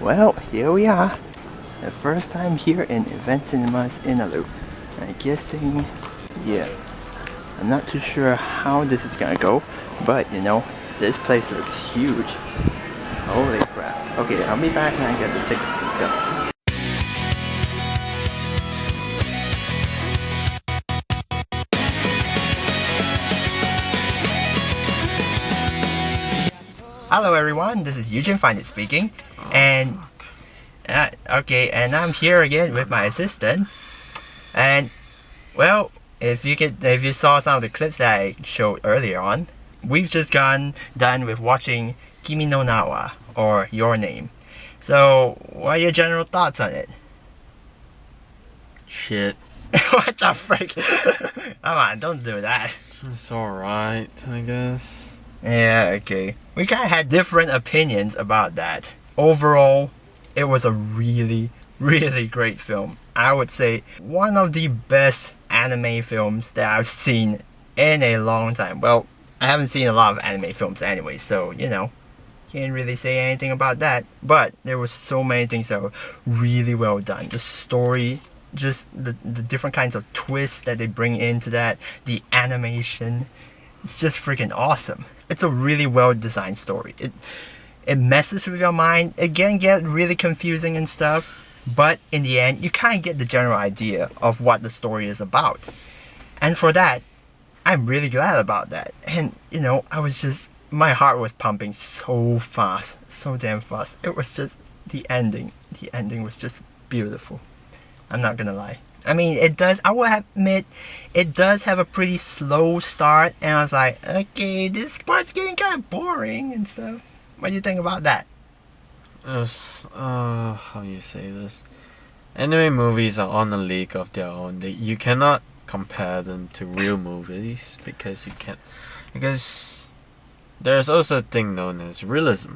Well, here we are. The first time here in Event Cinemas in Alu. I'm guessing, yeah. I'm not too sure how this is gonna go, but you know, this place looks huge. Holy crap. Okay, I'll be back when I get the tickets and stuff. Hello everyone, this is Eugene Find It speaking, and I'm here again with my assistant. And well, if you saw some of the clips that I showed earlier on, we've just done with watching Kimi no Nawa, or Your Name. So, what are your general thoughts on it? Shit. What the frick? Come on, don't do that. It's alright, I guess. Yeah, okay. We kind of had different opinions about that. Overall, it was a really, really great film. I would say one of the best anime films that I've seen in a long time. Well, I haven't seen a lot of anime films anyway, so, you know, can't really say anything about that. But there were so many things that were really well done. The story, just the different kinds of twists that they bring into that, the animation, it's just freaking awesome. It's a really well designed story. It messes with your mind. It can get really confusing and stuff, but in the end, you kind of get the general idea of what the story is about. And for that, I'm really glad about that. And you know, my heart was pumping so fast, so damn fast. It was just the ending. The ending was just beautiful. I'm not gonna lie. I mean, I will admit, it does have a pretty slow start, and I was like, okay, this part's getting kind of boring and stuff. What do you think about that? How do you say this? Anime movies are on a league of their own. You cannot compare them to real movies because there's also a thing known as realism.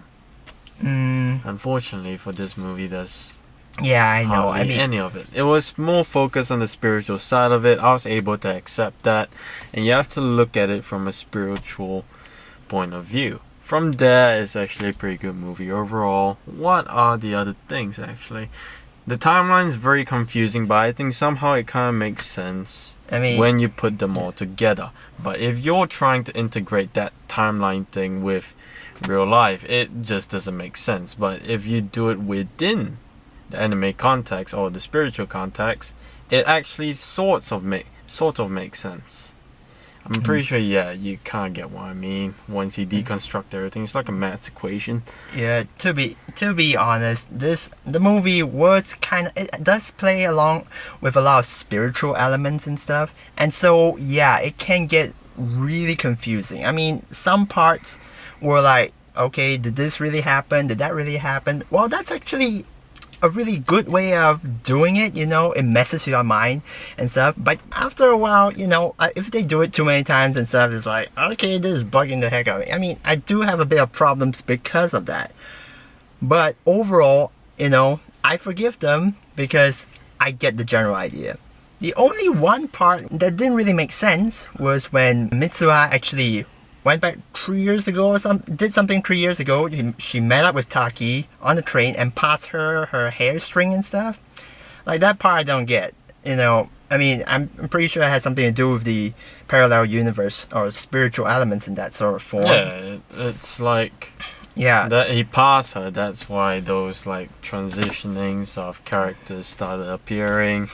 Unfortunately for this movie, there's I know. I mean, any of it. It was more focused on the spiritual side of it. I was able to accept that, and you have to look at it from a spiritual point of view. From there, it's actually a pretty good movie overall. What are the other things actually? The timeline is very confusing, but I think somehow it kind of makes sense when you put them all together. But if you're trying to integrate that timeline thing with real life, it just doesn't make sense. But if you do it within the anime context or the spiritual context, it actually sort of makes sense. I'm pretty sure, you can't get what I mean once you deconstruct everything. It's like a maths equation. Yeah, to be honest, the movie it does play along with a lot of spiritual elements and stuff, and so it can get really confusing. I mean, some parts were like, okay, did this really happen? Did that really happen? Well, that's actually a really good way of doing it, you know. It messes with your mind and stuff, but after a while, you know, if they do it too many times and stuff, it's like, okay, this is bugging the heck out of me. I mean, I do have a bit of problems because of that, but overall, you know, I forgive them because I get the general idea. The only one part that didn't really make sense was when Mitsuha actually went back 3 years ago or did something 3 years ago. She met up with Taki on the train and passed her hair string and stuff. Like, that part I don't get, you know. I mean, I'm pretty sure it has something to do with the parallel universe or spiritual elements in that sort of form. Yeah, it's like that he passed her. That's why those like transitionings of characters started appearing,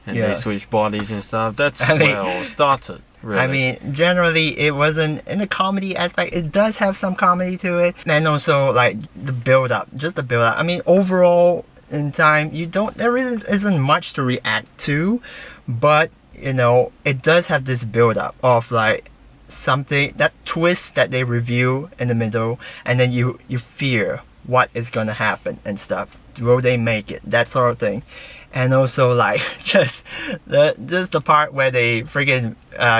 and they switched bodies and stuff. That's where it all started. Really. I mean, generally, it wasn't in the comedy aspect. It does have some comedy to it, and also like the build-up, just the build-up. I mean, overall, in time, there really isn't much to react to, but you know, it does have this build-up of like something, that twist that they reveal in the middle, and then you fear what is gonna happen and stuff. Will they make it? That sort of thing. And also like just the part where they freaking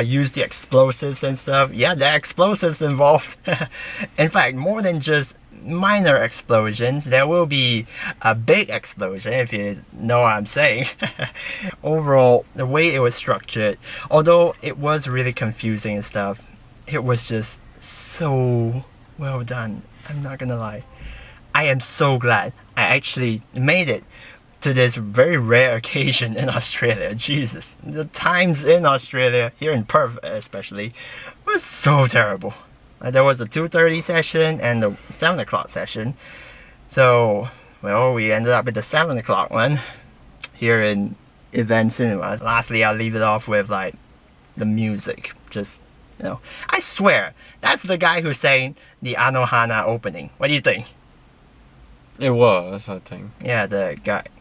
use the explosives and stuff. Yeah, the explosives involved. In fact, more than just minor explosions, there will be a big explosion, if you know what I'm saying. Overall, the way it was structured, although it was really confusing and stuff, it was just so well done. I'm not gonna lie. I am so glad I actually made it to this very rare occasion in Australia. Jesus, the times in Australia, here in Perth especially, was so terrible. There was a 2:30 session and the 7 o'clock session. So, well, we ended up with the 7 o'clock one here in Event Cinema. Lastly, I'll leave it off with like the music. Just, I swear, that's the guy who sang the Anohana opening. What do you think? It was, I think. Yeah, the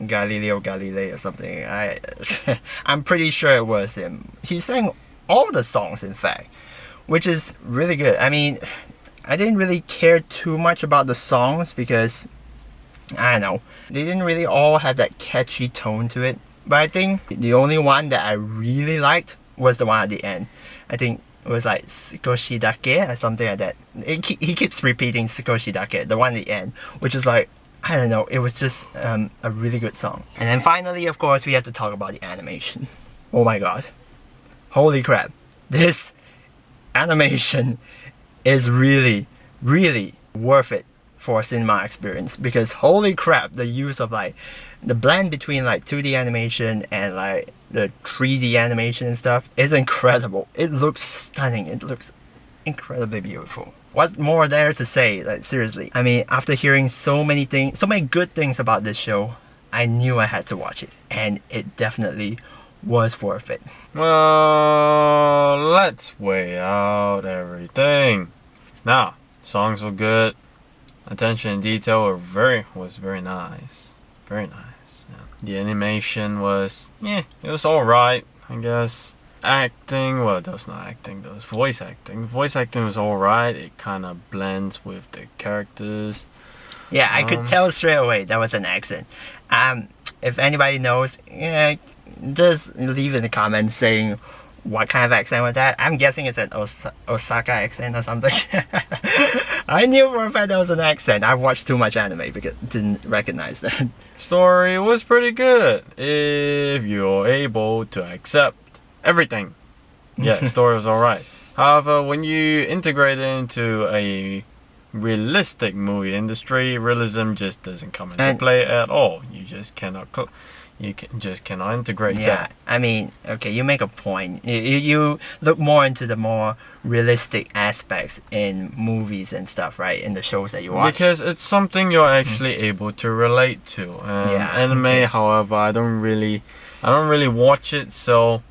Galileo Galilei or something. I'm pretty sure it was him. He sang all the songs, in fact, which is really good. I mean, I didn't really care too much about the songs because, I don't know, they didn't really all have that catchy tone to it. But I think the only one that I really liked was the one at the end. I think it was like Sukoshi Dake or something like that. He keeps repeating Sukoshi Dake, the one at the end, which is like, I don't know, it was just a really good song. And then finally, of course, we have to talk about the animation. Oh my god. Holy crap. This animation is really, really worth it for a cinema experience, because holy crap, the use of like the blend between like 2D animation and like the 3D animation and stuff is incredible. It looks stunning. It looks incredibly beautiful. What's more there to say? Like, seriously. I mean, after hearing so many good things about this show, I knew I had to watch it, and it definitely was worth it. Well, let's weigh out everything. Now, songs were good. Attention and detail was very nice. Very nice. Yeah. The animation was, it was alright, I guess. Acting, well, that was not acting, that was voice acting. Voice acting was alright. It kind of blends with the characters. Yeah, I could tell straight away that was an accent. If anybody knows, just leave in the comments saying what kind of accent was that. I'm guessing it's an Osaka accent or something. I knew for a fact that was an accent. I watched too much anime because I didn't recognize that. Story was pretty good if you're able to accept everything. Yeah, story was alright. However, when you integrate it into a realistic movie industry, realism just doesn't come into play at all. You just cannot integrate that. I mean, okay, you make a point. You look more into the more realistic aspects in movies and stuff, right? In the shows that you watch. Because it's something you're actually able to relate to. Anime, however, I don't really watch it, so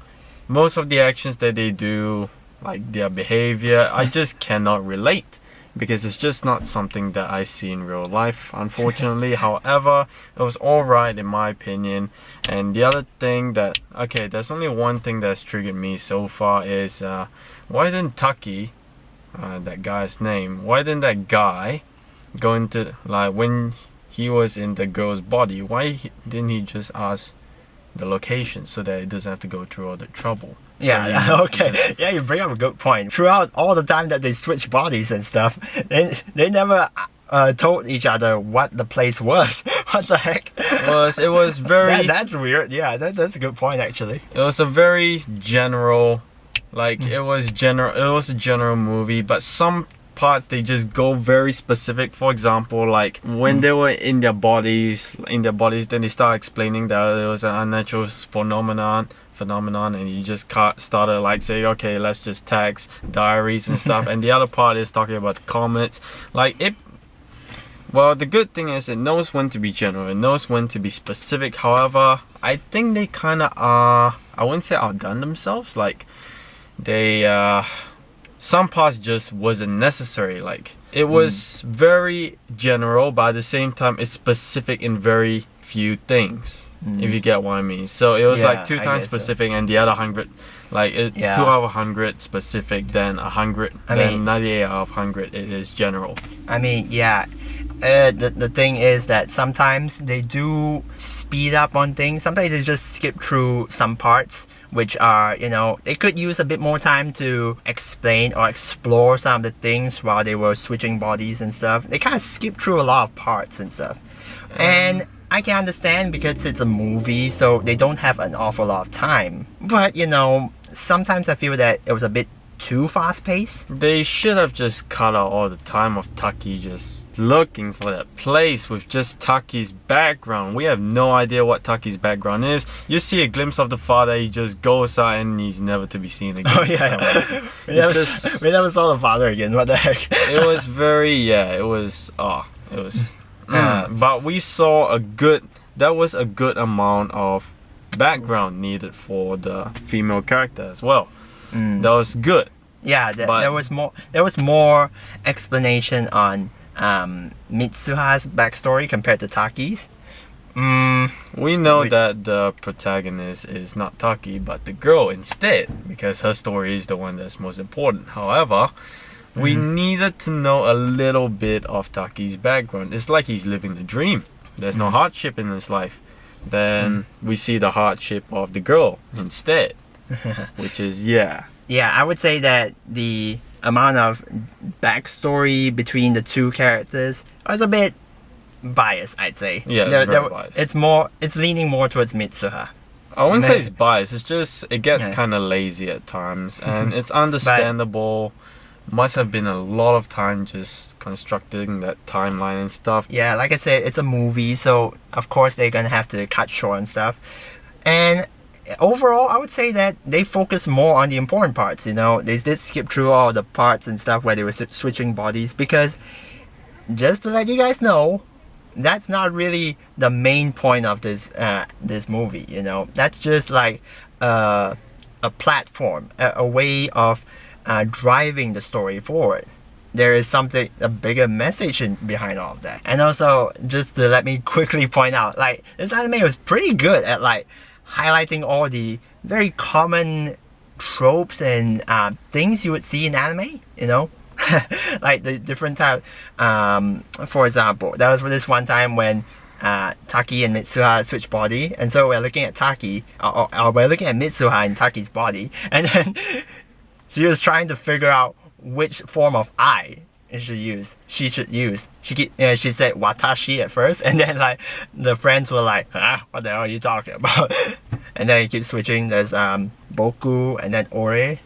most of the actions that they do, like their behavior, I just cannot relate, because it's just not something that I see in real life, unfortunately. However, it was alright in my opinion. And the other thing that, there's only one thing that's triggered me so far is, why didn't Taki, that guy's name, why didn't that guy go into, like, when he was in the girl's body, didn't he just ask the location so that it doesn't have to go through all the trouble? Yeah, okay. Yeah, you bring up a good point. Throughout all the time that they switch bodies and stuff, they never told each other what the place was. What the heck? It was very... that's weird. Yeah, that's a good point, actually. It was a very general... it was a general movie, but some parts they just go very specific. For example, like when they were in their bodies, then they start explaining that it was an unnatural phenomenon, and you just started like saying, okay, let's just tax diaries and stuff. And the other part is talking about the comets. Well, the good thing is it knows when to be general, it knows when to be specific. However, I think they kind of are, I wouldn't say outdone themselves. Like, they, some parts just wasn't necessary. Like, it was very general, but at the same time, it's specific in very few things, if you get what I mean. So it was like 2 times specific, and the other 100, like it's 2 out of 100 specific, then 100, then 98 out of 100 it is general. I mean, the thing is that sometimes they do speed up on things. Sometimes they just skip through some parts, which are, they could use a bit more time to explain or explore some of the things while they were switching bodies and stuff. They kind of skip through a lot of parts and stuff. And I can understand because it's a movie, so they don't have an awful lot of time. But, sometimes I feel that it was a bit too fast paced. They should have just cut out all the time of Taki just looking for that place with just Taki's background. We have no idea what Taki's background is. You see a glimpse of the father, he just goes out and he's never to be seen again. Oh yeah, we never saw the father again. What the heck? It was very but we saw that was a good amount of background needed for the female character as well. That was good. Yeah, there was more explanation on Mitsuha's backstory compared to Taki's. We know that the protagonist is not Taki, but the girl instead, because her story is the one that's most important. However, we needed to know a little bit of Taki's background. It's like he's living the dream. There's no hardship in his life. Then we see the hardship of the girl instead, which is Yeah, I would say that the amount of backstory between the two characters was a bit biased, I'd say. Yeah, it's very biased. It's leaning more towards Mitsuha. I wouldn't say it's biased. It's just it gets kind of lazy at times, and it's understandable. Must have been a lot of time just constructing that timeline and stuff. Yeah, like I said, it's a movie, so of course they're gonna have to cut short and stuff. And overall, I would say that they focus more on the important parts. You know, they did skip through all the parts and stuff where they were switching bodies, because just to let you guys know, that's not really the main point of this movie. You know, that's just like a platform, a way of driving the story forward. There is a bigger message behind all of that. And also, just to let me quickly point out, like, this anime was pretty good at like highlighting all the very common tropes and things you would see in anime, you know. Like the different type. For example, there was this one time when Taki and Mitsuha switched body, and so we're looking at Taki, or we're looking at Mitsuha in Taki's body, and then she was trying to figure out which form of I she should use. She said watashi at first, and then like the friends were like, what the hell are you talking about? And then he keeps switching. There's boku and then ore.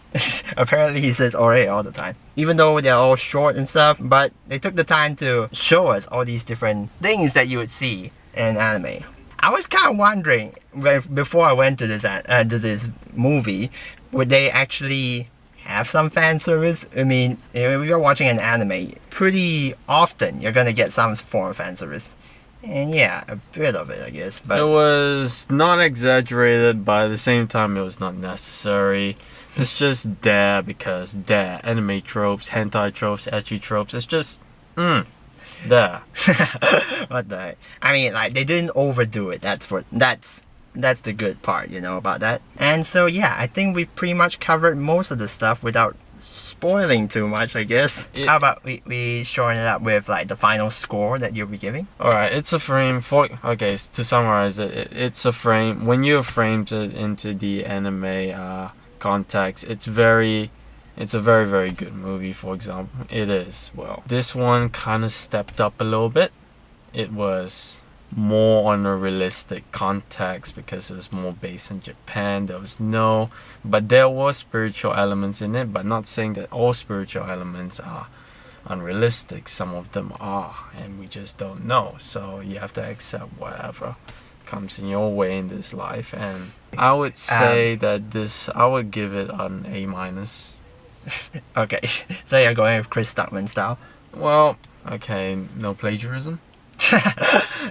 Apparently he says ore all the time, even though they're all short and stuff. But they took the time to show us all these different things that you would see in anime. I was kind of wondering before I went to this movie, would they actually have some fan service? I mean, if you're watching an anime, pretty often you're gonna get some form of fan service. And yeah, a bit of it, I guess. But it was not exaggerated, but at the same time, it was not necessary. It's just there because there. Anime tropes, hentai tropes, ecchi tropes. It's just, there. What the heck? I mean, like, they didn't overdo it. That's the good part, you know, about that. And so yeah, I think we pretty much covered most of the stuff without spoiling too much, I guess. How about we shorten it up with like the final score that you'll be giving? Alright, it's a frame to summarize it's a frame. When you framed it into the anime context, it's a very, very good movie, for example. It is. Well, this one kind of stepped up a little bit. It was more on a realistic context because it was more based in Japan. There was spiritual elements in it, but not saying that all spiritual elements are unrealistic. Some of them are, and we just don't know. So you have to accept whatever comes in your way in this life. And I would say that I would give it an A-. Okay, so you're going with Chris Stuckman style? Well, okay, no plagiarism.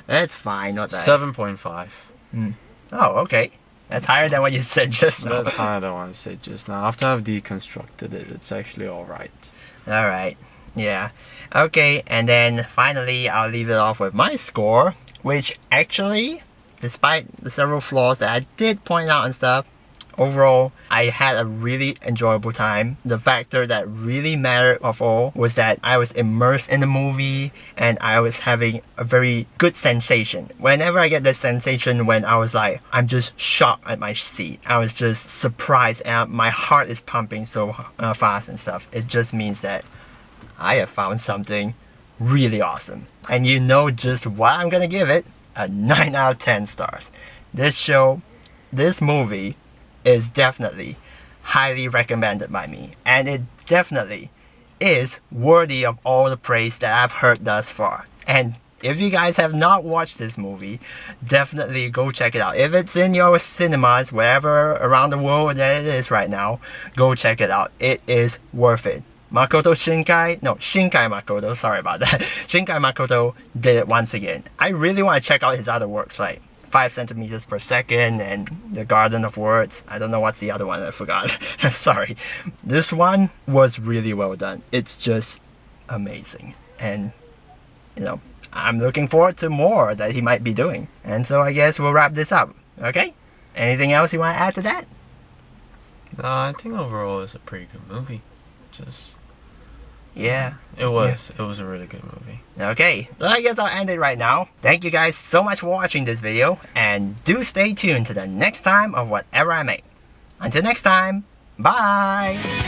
That's fine, not that. 7.5. Oh, okay. That's higher than what you said just now. That's higher than what I said just now. After I've deconstructed it, it's actually alright. Alright, yeah. Okay, and then finally I'll leave it off with my score, which actually, despite the several flaws that I did point out and stuff, overall, I had a really enjoyable time. The factor that really mattered of all was that I was immersed in the movie and I was having a very good sensation. Whenever I get this sensation when I was like, I'm just shocked at my seat. I was just surprised and my heart is pumping so fast and stuff. It just means that I have found something really awesome. And you know just what I'm gonna give it. A 9 out of 10 stars. This movie is definitely highly recommended by me, and it definitely is worthy of all the praise that I've heard thus far. And if you guys have not watched this movie, definitely go check it out. If it's in your cinemas, wherever around the world that it is right now, go check it out. It is worth it. Shinkai Makoto, sorry about that. Shinkai Makoto did it once again. I really want to check out his other works, like 5 centimeters per second and The Garden of Words. I don't know what's the other one, I forgot. Sorry. This one was really well done. It's just amazing. And, you know, I'm looking forward to more that he might be doing. And so I guess we'll wrap this up. Okay? Anything else you want to add to that? I think overall it's a pretty good movie. Just... yeah. It was. Yeah. It was a really good movie. Okay, well, I guess I'll end it right now. Thank you guys so much for watching this video, and do stay tuned to the next time of whatever I make. Until next time, bye!